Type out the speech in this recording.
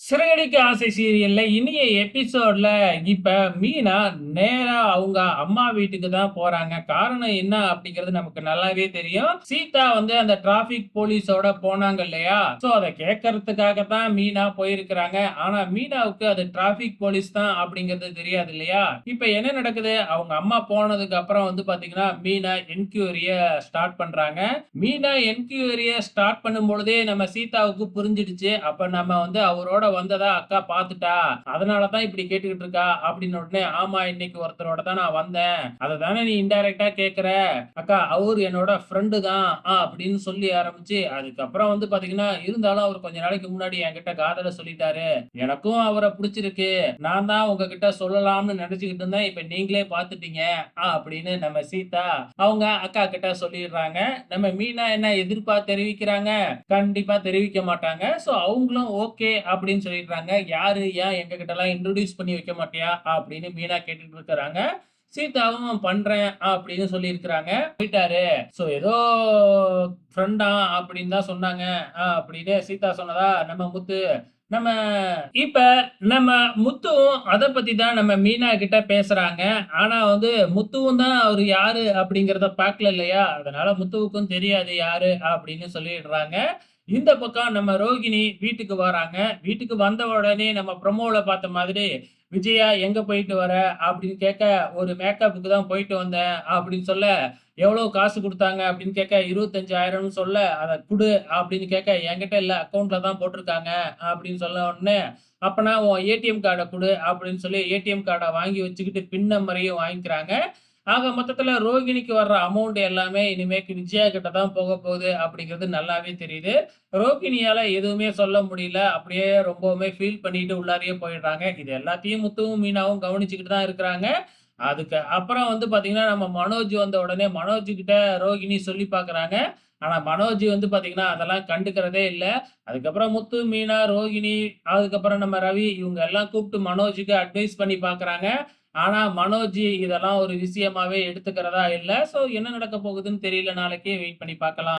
சிறகடிக்க ஆசை சீரியல்ல இனிய எபிசோட்ல இப்ப மீனா நேரா அவங்க அம்மா வீட்டுக்கு தான் போறாங்க. காரணம் என்ன அப்படிங்கிறது நமக்கு நல்லாவே தெரியும். சீதா வந்து அந்த டிராபிக் போலீஸோட போனாங்க இல்லையா? சோ அத கேட்கறதுக்காக தான் மீனா போயிருக்கிறாங்க. ஆனா மீனாவுக்கு அது டிராபிக் போலீஸ் தான் அப்படிங்கிறது தெரியாது இல்லையா? இப்ப என்ன நடக்குது? அவங்க அம்மா போனதுக்கு அப்புறம் வந்து பாத்தீங்கன்னா, மீனா என்குயரிய ஸ்டார்ட் பண்றாங்க. மீனா என்குயரிய ஸ்டார்ட் பண்ணும் பொழுதே நம்ம சீதாவுக்கு புரிஞ்சிடுச்சு. அப்ப நம்ம வந்து அவரோட வந்ததா அக்கா பாத்துட்டா. அதனால தான் இப்படி கேட்டுக்கிட்டு இருக்கா அப்படின்னு உடனே, ஆமா இன்னைக்கு ஒருத்தரோட தான் நான் வந்தேன். அத தானே நீ இன்டைரக்ட்டா கேட்கிற. அக்கா அவரு என்னோட ஃப்ரெண்டு தான் அப்படின்னு சொல்லி ஆரம்பிச்சு, அதுக்கப்புறம் வந்து பாத்தீங்கன்னா, இருந்தாலும் அவர் கொஞ்ச நாளைக்கு முன்னாடி என்கிட்ட காதல சொல்லிட்டாரு. எனக்கும் அவர புடிச்சிருக்கு. நான் தான் உங்ககிட்ட சொல்லலாம்னு நெனச்சுக்கிட்டு இருந்தேன். இப்ப நீங்களே பாத்துட்டீங்க. அப்படின்னு நம்ம சீதா அவங்க அக்கா கிட்ட சொல்லிடுறாங்க. நம்ம மீனா என்ன எதிர்ப்பா தெரிவிக்கிறாங்க? கண்டிப்பா தெரிவிக்க மாட்டாங்க. சோ அவங்களும் ஓகே அப்படின்னு சொல்லிடுறாங்க. யாரு? ஏன் எங்ககிட்டலாம் இன்ட்ரோடியூஸ் பண்ணி வைக்க மாட்டியா? அப்படின்னு மீனா கேட்டுட்டு இருக்கறாங்க. சீதாவும் பண்றேன் அப்படின்னு சொல்லியிருக்கிறாங்க. போயிட்டாரு. சோ ஏதோ ஃப்ரெண்டா அப்படின்னு தான் சொன்னாங்க. அப்படின்னு சீதா சொன்னதா நம்ம முத்து நம்ம இப்ப நம்ம முத்துவும் அத பத்தி தான் நம்ம மீனா கிட்ட பேசுறாங்க. ஆனா வந்து முத்துவும் தான் அவரு யாரு அப்படிங்கிறத பார்க்கல இல்லையா? அதனால முத்துவுக்கும் தெரியாது யாரு அப்படின்னு சொல்லிடுறாங்க. இந்த பக்கம் நம்ம ரோகிணி வீட்டுக்கு வராங்க. வீட்டுக்கு வந்த உடனே நம்ம ப்ரோமோல பார்த்த மாதிரி, "விஜயா எங்க போயிட்டு வர?" அப்படின்னு கேட்க, "ஒரு மேக்கப்புக்கு தான் போயிட்டு வந்தேன்" அப்படின்னு சொல்ல, "எவ்வளோ காசு குடுத்தாங்க?" அப்படின்னு கேட்க, 25,000ன்னு சொல்ல, "அத குடு" அப்படின்னு கேட்க, "என்கிட்ட இல்ல அக்கவுண்ட்ல தான் போட்டிருக்காங்க" அப்படின்னு சொன்ன உடனே, "அப்பன்னா உன் ஏடிஎம் கார்ட குடு" அப்படின்னு சொல்லி ஏடிஎம் கார்ட வாங்கி வச்சுக்கிட்டு பின் நம்பரையும் வாங்கிக்கிறாங்க. ஆக மொத்தத்துல ரோகிணிக்கு வர்ற அமௌண்ட் எல்லாமே இனிமேக்கு விஜயா கிட்ட தான் போகப்போகுது அப்படிங்கிறது நல்லாவே தெரியுது. ரோகிணியால எதுவுமே சொல்ல முடியல. அப்படியே ரொம்பவுமே ஃபீல் பண்ணிட்டு உள்ளாரயே போயிடுறாங்க. இது எல்லாத்தையும் முத்துவும், மீனாவும் கவனிச்சுக்கிட்டு தான் இருக்கிறாங்க. அதுக்கு அப்புறம் வந்து பார்த்தீங்கன்னா, நம்ம மனோஜ் வந்த உடனே மனோஜ் கிட்ட ரோகிணி சொல்லி பார்க்குறாங்க. ஆனா மனோஜ் வந்து பார்த்தீங்கன்னா, அதெல்லாம் கண்டுக்கிறதே இல்ல. அதுக்கப்புறம் முத்து, மீனா, ரோகிணி, அதுக்கப்புறம் நம்ம ரவி இவங்க எல்லாம் கூப்பிட்டு மனோஜுக்கு அட்வைஸ் பண்ணி பார்க்குறாங்க. ஆனா மனோஜ் இதெல்லாம் ஒரு விஷயமாவே எடுத்துக்கிறதா இல்ல. சோ என்ன நடக்க போகுதுன்னு தெரியல. நாளைக்கே வெயிட் பண்ணி பார்க்கலாம்.